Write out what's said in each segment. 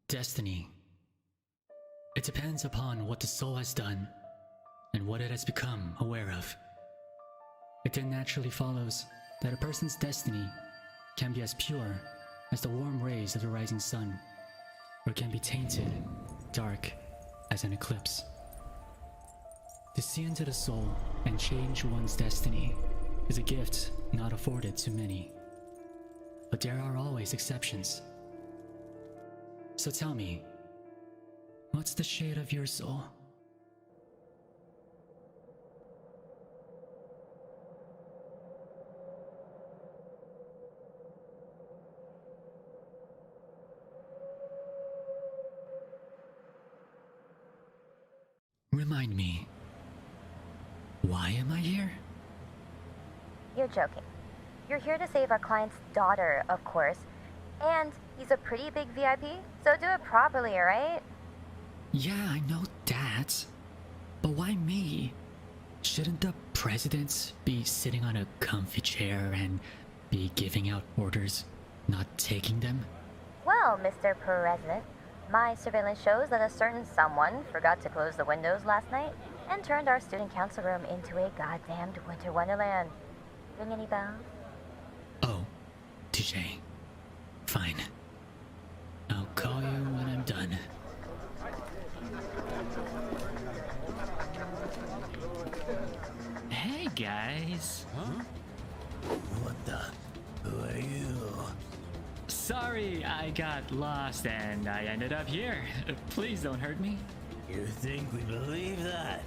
Destiny. It depends upon what the soul has done and what it has become aware of. It then naturally follows that a person's destiny can be as pure as the warm rays of the rising sun, or can be tainted, dark as an eclipse. To see into the soul and change one's destiny is a gift not afforded to many. But there are always exceptions. So tell me, what's the shade of your soul? Remind me, why am I here? You're joking. You're here to save our client's daughter, of course. And he's a pretty big VIP, so do it properly, alright? Yeah, I know that. But why me? Shouldn't the president be sitting on a comfy chair and be giving out orders, not taking them? Well, Mr. President, my surveillance shows that a certain someone forgot to close the windows last night and turned our student council room into a goddamned winter wonderland. Ring any bells? Oh, touche. Fine. I'll call you when I'm done. Hey, guys. Huh? What the? Who are you? Sorry, I got lost and I ended up here. Please don't hurt me. You think we believe that?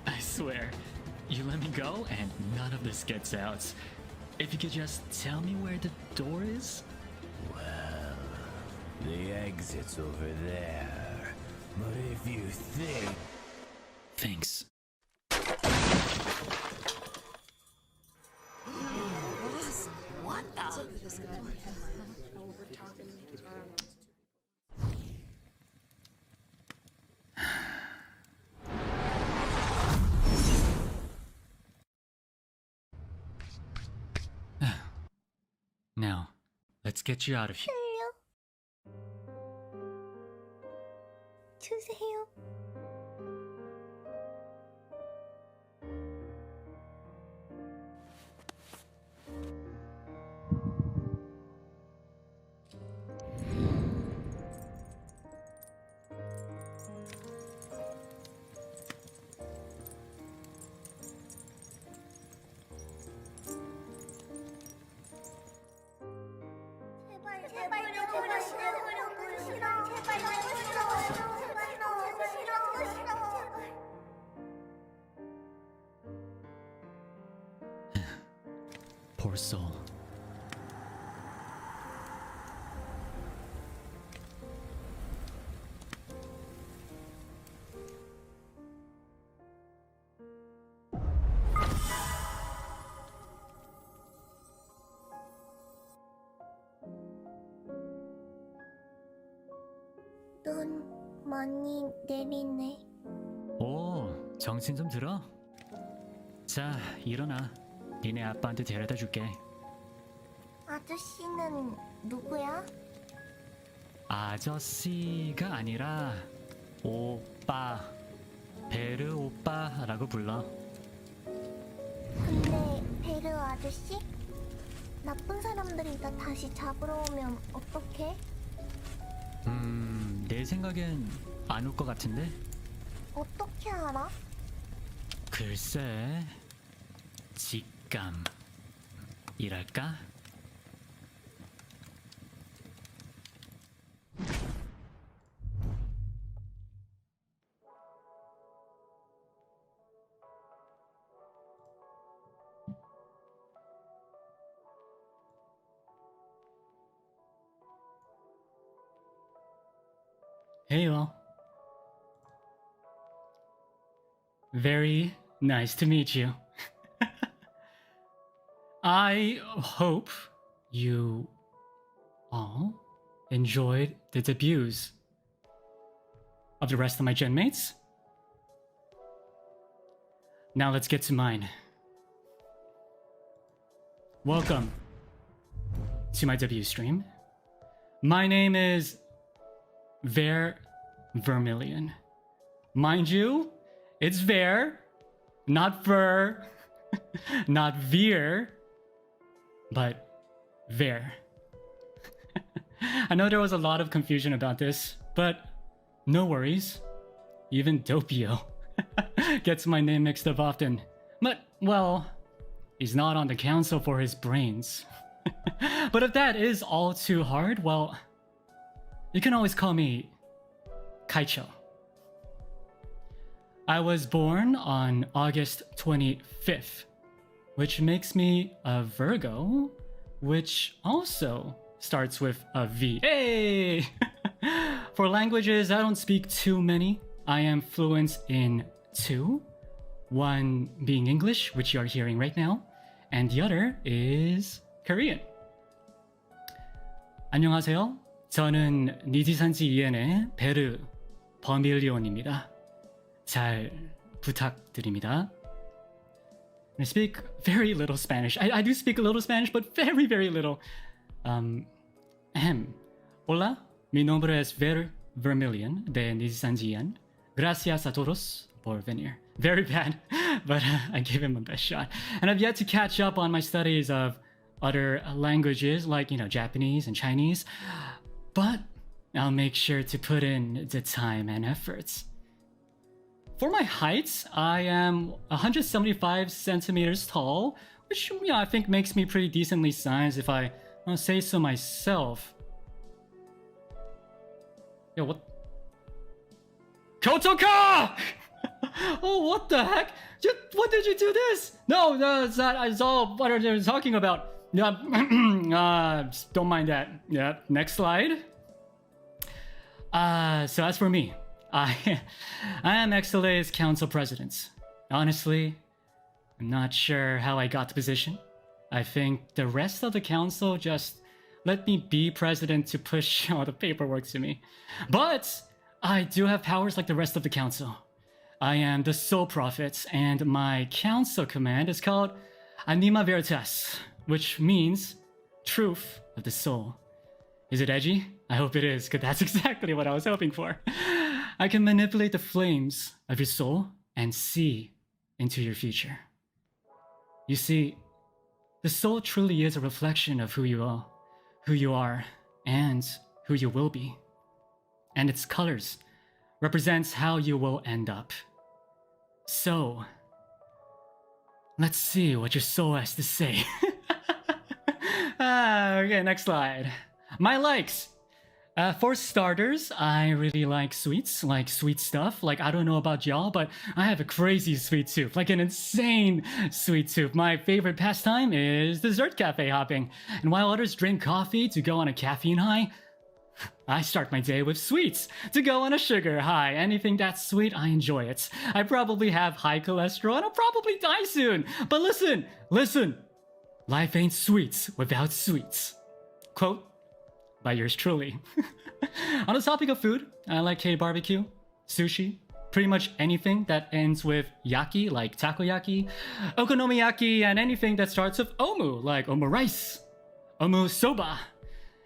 I swear, you let me go and none of this gets out. If you could just tell me where the door is? Well, the exit's over there. But if you think... Thanks. What the? Now, let's get you out of here. 주세요. Poor soul. 눈 많이 내리네. 오, 정신 좀 들어? 자, 일어나. 니네 아빠한테 데려다 줄게. 아저씨는 누구야? 아저씨가 아니라 오빠, 베르 오빠라고 불러. 근데 베르 아저씨? 나쁜 사람들이 나 다시 잡으러 오면 어떡해? 내 생각엔 안 올 것 같은데? 어떻게 알아? 글쎄, 직감이랄까? Hey all. Very nice to meet you. I hope you all enjoyed the debuts of the rest of my gen mates. Now let's get to mine. Welcome to my debut stream. My name is Ver Vermillion. Mind you, it's Ver, not Ver, not Veer, but Ver. I know there was a lot of confusion about this, but no worries. Even Doppio gets my name mixed up often. But, well, he's not on the council for his brains. But if that is all too hard, well, you can always call me Kaicho. I was born on August 25th, which makes me a Virgo, which also starts with a V. Hey! For languages, I don't speak too many. I am fluent in 2. One being English, which you are hearing right now, and the other is Korean. 안녕하세요. 저는 니지산지 이엔의 베르 버밀리온입니다. 잘 부탁드립니다. I speak very little Spanish. I do speak a little Spanish, but very, very little. Hola, mi nombre es Ver Vermillion de Nizisanjian. Gracias a todos por venir. Very bad, but I gave him my best shot. And I've yet to catch up on my studies of other languages like, Japanese and Chinese. But I'll make sure to put in the time and efforts. For my height, I am 175 centimeters tall, which I think makes me pretty decently sized if I say so myself. Yo, what? Kotoka! Oh, what the heck? What did you do this? No, that's not. It's all what they're talking about. Yeah, don't mind that. Yeah, next slide. So as for me, I am XLA's council president. Honestly, I'm not sure how I got the position. I think the rest of the council just let me be president to push all the paperwork to me. But I do have powers like the rest of the council. I am the sole prophet, and my council command is called Anima Veritas, which means truth of the soul. Is it edgy? I hope it is, because that's exactly what I was hoping for. I can manipulate the flames of your soul and see into your future. You see, the soul truly is a reflection of who you are, and who you will be. And its colors represents how you will end up. So, let's see what your soul has to say. Okay, next slide. My likes. For starters, I really like sweets, like sweet stuff. Like, I don't know about y'all, but I have a crazy sweet tooth, like an insane sweet tooth. My favorite pastime is dessert cafe hopping. And while others drink coffee to go on a caffeine high, I start my day with sweets to go on a sugar high. Anything that's sweet, I enjoy it. I probably have high cholesterol and I'll probably die soon. But listen. Life ain't sweets without sweets. Quote by yours truly. On the topic of food, I like K-barbecue, sushi, pretty much anything that ends with yaki, like takoyaki, okonomiyaki, and anything that starts with omu, like omu rice, omu soba.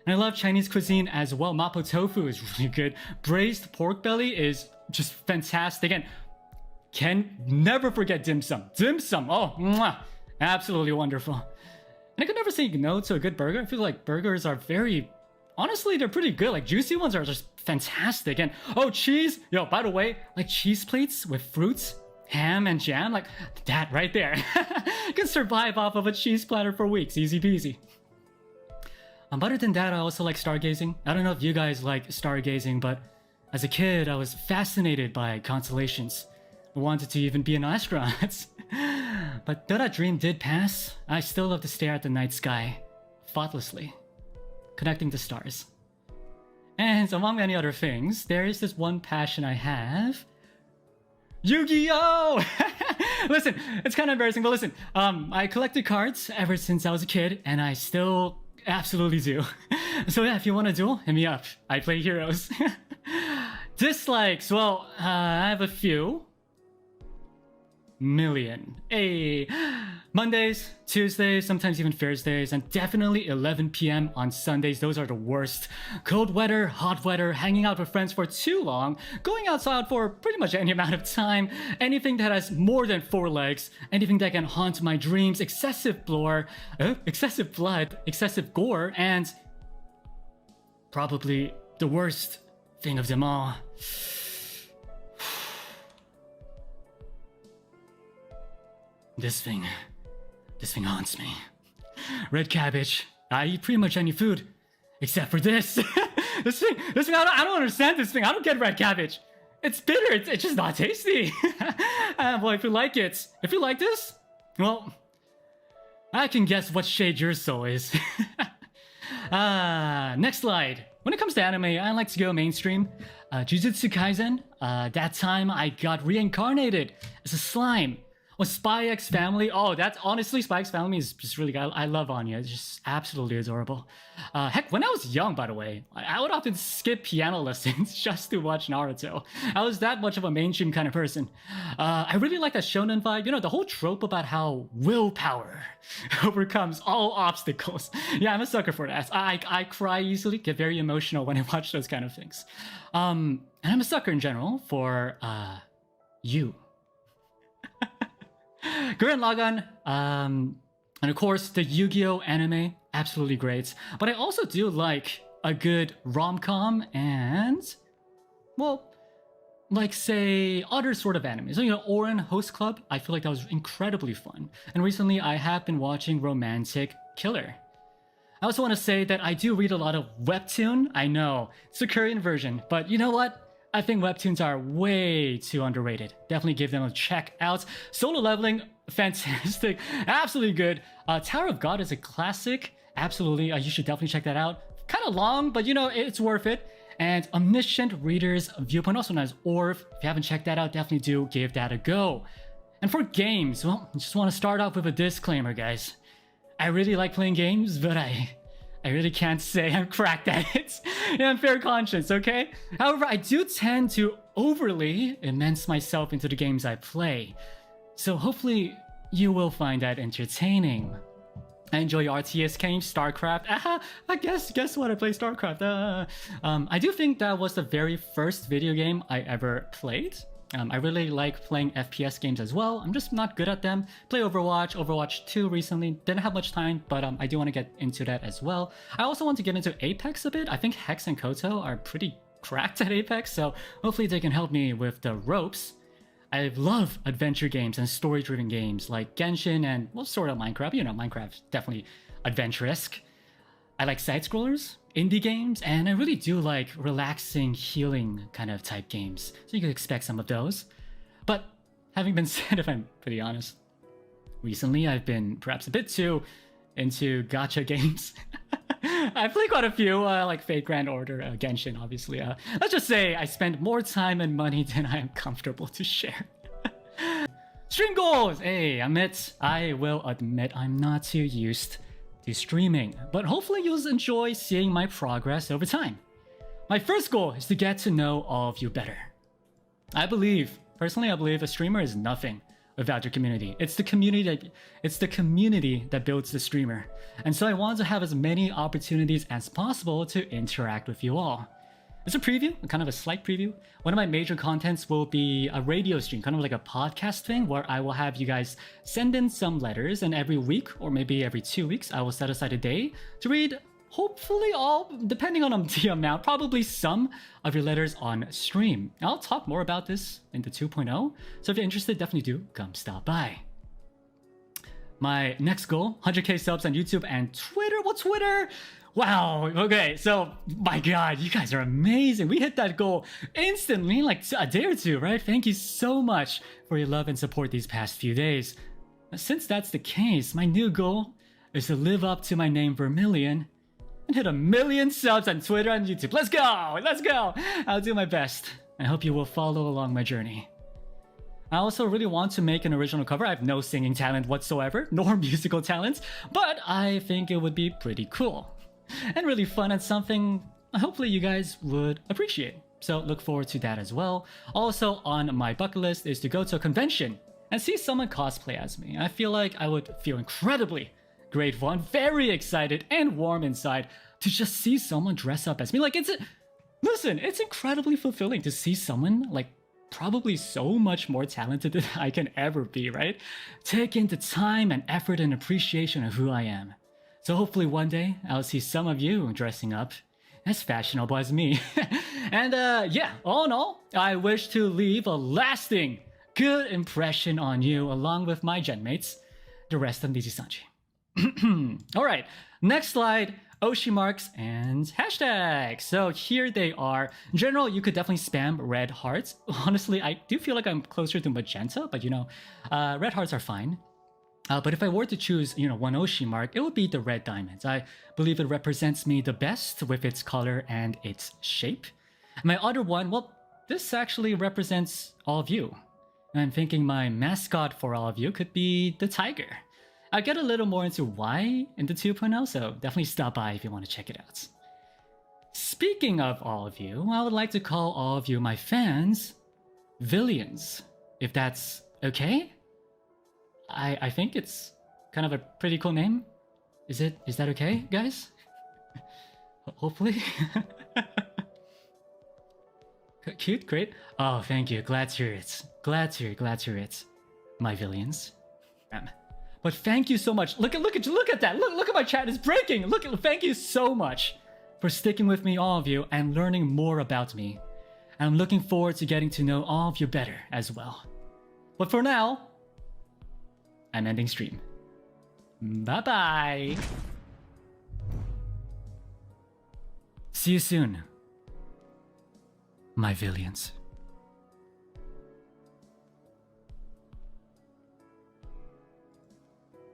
And I love Chinese cuisine as well. Mapo tofu is really good. Braised pork belly is just fantastic. And can never forget dim sum. Dim sum, oh, mwah, absolutely wonderful. And I could never say no to a good burger. I feel like burgers are honestly, they're pretty good. Like, juicy ones are just fantastic. And, oh, cheese. Yo, by the way, like cheese plates with fruits, ham, and jam, like that right there. You can survive off of a cheese platter for weeks. Easy peasy. Other than that, I also like stargazing. I don't know if you guys like stargazing, but as a kid, I was fascinated by constellations. I wanted to even be an astronaut. But though that dream did pass, I still love to stare at the night sky, thoughtlessly, connecting the stars. And among many other things, there is this one passion I have. Yu-Gi-Oh! Listen, it's kind of embarrassing, but listen, I collected cards ever since I was a kid, and I still absolutely do. So yeah, if you want to duel, hit me up. I play heroes. Dislikes, well, I have a few. Million. Hey, Mondays, Tuesdays, sometimes even Thursdays, and definitely 11 p.m. on Sundays. Those are the worst. Cold weather, hot weather, hanging out with friends for too long, going outside for pretty much any amount of time, anything that has more than 4 legs, anything that can haunt my dreams, excessive blood, excessive gore, and probably the worst thing of them all. This thing haunts me. Red cabbage. I eat pretty much any food, except for this. This thing, I don't understand this thing. I don't get red cabbage. It's bitter, it's just not tasty. Well, if you like it, if you like this, well, I can guess what shade your soul is. Next slide. When it comes to anime, I like to go mainstream. Jujutsu Kaisen, that time I got reincarnated as a slime. Well, Spy X Family, oh, that's honestly, Spy X Family is just really good. I love Anya, it's just absolutely adorable. Heck, when I was young, by the way, I would often skip piano lessons just to watch Naruto. I was that much of a mainstream kind of person. I really like that shonen vibe, you know, the whole trope about how willpower overcomes all obstacles. Yeah, I'm a sucker for that. I cry easily, get very emotional when I watch those kind of things. And I'm a sucker in general for, you. Gurren Lagann, and of course the Yu-Gi-Oh anime, absolutely great. But I also do like a good rom-com and, well, like say other sort of anime. So, you know, Oren Host Club, I feel like that was incredibly fun. And recently I have been watching Romantic Killer. I also want to say that I do read a lot of webtoon. I know, it's the Korean version, but you know what? I think webtoons are way too underrated. Definitely give them a check out. Solo Leveling, fantastic, absolutely good. Tower of God is a classic, absolutely. You should definitely check that out. Kind of long, but you know, it's worth it. And Omniscient Reader's Viewpoint, also known as ORV. If you haven't checked that out, definitely do give that a go. And for games, well, I just want to start off with a disclaimer, guys. I really like playing games, but I really can't say I'm cracked at it. Yeah, I'm fair conscience, okay? However, I do tend to overly immerse myself into the games I play. So hopefully you will find that entertaining. I enjoy RTS games, StarCraft. I guess what, I play StarCraft. I do think that was the very first video game I ever played. I really like playing FPS games as well. I'm just not good at them. Play Overwatch, Overwatch 2 recently. Didn't have much time, but I do want to get into that as well. I also want to get into Apex a bit. I think Hex and Koto are pretty cracked at Apex, so hopefully they can help me with the ropes. I love adventure games and story-driven games like Genshin and, well, sort of Minecraft. You know, Minecraft's definitely adventure-esque. I like side-scrollers, indie games, and I really do like relaxing, healing kind of type games. So you could expect some of those. But having been said, if I'm pretty honest, recently I've been perhaps a bit too into gacha games. I play quite a few, like Fate Grand Order, Genshin, obviously. Let's just say I spend more time and money than I am comfortable to share. Stream goals! Hey, I will admit I'm not too used to streaming, but hopefully you'll enjoy seeing my progress over time. My first goal is to get to know all of you better. Personally I believe a streamer is nothing without your community. It's the community that builds the streamer. And so I want to have as many opportunities as possible to interact with you all. It's a preview, kind of a slight preview. One of my major contents will be a radio stream, kind of like a podcast thing, where I will have you guys send in some letters, and every week, or maybe every 2 weeks, I will set aside a day to read, hopefully all, depending on the amount, probably some of your letters on stream. I'll talk more about this in the 2.0, so if you're interested, definitely do come stop by. My next goal, 100k subs on YouTube and Twitter. Well, Twitter! Wow, okay, so, my god, you guys are amazing. We hit that goal instantly, like a day or two, right? Thank you so much for your love and support these past few days. Since that's the case, my new goal is to live up to my name Vermillion and hit 1 million subs on Twitter and YouTube. Let's go! Let's go! I'll do my best. I hope you will follow along my journey. I also really want to make an original cover. I have no singing talent whatsoever, nor musical talent, but I think it would be pretty cool. And really fun, and something hopefully you guys would appreciate. So look forward to that as well. Also on my bucket list is to go to a convention and see someone cosplay as me. I feel like I would feel incredibly grateful and very excited and warm inside to just see someone dress up as me. Like listen, it's incredibly fulfilling to see someone like probably so much more talented than I can ever be, right? Taking the time and effort and appreciation of who I am. So hopefully one day I'll see some of you dressing up as fashionable as me. And yeah, all in all, I wish to leave a lasting good impression on you along with my genmates, the rest of Nijisanji. Alright, next slide, Oshi marks and hashtags. So here they are. In general, you could definitely spam red hearts. Honestly, I do feel like I'm closer to magenta, but you know, red hearts are fine. But if I were to choose, you know, one Oshi mark, it would be the red diamonds. I believe it represents me the best with its color and its shape. My other one, well, this actually represents all of you. I'm thinking my mascot for all of you could be the tiger. I'll get a little more into why in the 2.0, so definitely stop by if you want to check it out. Speaking of all of you, I would like to call all of you my fans, Villians, if that's okay? I think it's kind of a pretty cool name. Is that okay, guys? Hopefully. Cute, great. Oh, thank you. Glad to hear it. Glad to hear it. My Villians. But thank you so much. Look at that. Look at my chat. It's breaking. Thank you so much for sticking with me, all of you, and learning more about me. And I'm looking forward to getting to know all of you better as well. But for now, I'm ending stream. Bye-bye. See you soon, my Villians.